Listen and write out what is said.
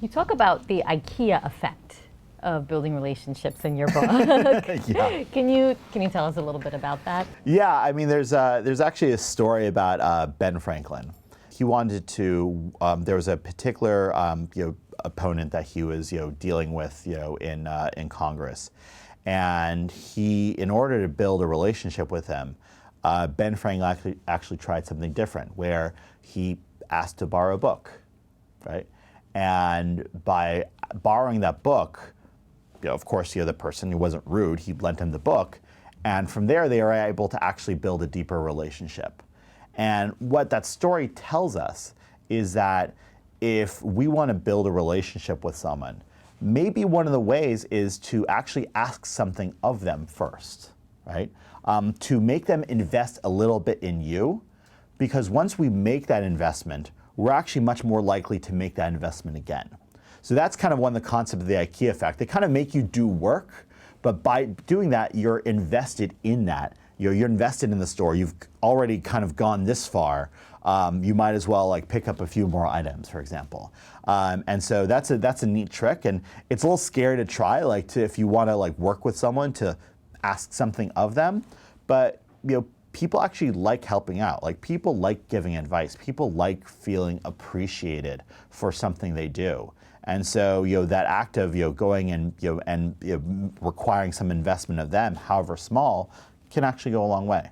You talk about the IKEA effect of building relationships in your book. Yeah. Can you tell us a little bit about that? Yeah, I mean, there's actually a story about Ben Franklin. He wanted to. There was a particular opponent that he was dealing with in Congress, and he, in order to build a relationship with him, Ben Franklin actually tried something different, where he asked to borrow a book, right? And by borrowing that book, of course, the other person, who wasn't rude, he lent him the book, and from there they were able to actually build a deeper relationship. And what that story tells us is that if we want to build a relationship with someone, maybe one of the ways is to actually ask something of them first, right? To make them invest a little bit in you, because once we make that investment, we're actually much more likely to make that investment again. So that's kind of one of the concepts of the IKEA effect. They kind of make you do work, but by doing that, you're invested in that. You're invested in the store. You've already kind of gone this far. You might as well pick up a few more items, for example. And so that's a neat trick, and it's a little scary to try, if you want to work with someone, to ask something of them. But people actually like helping out. People like giving advice. People like feeling appreciated for something they do. And so that act of going and requiring some investment of them, however small, can actually go a long way.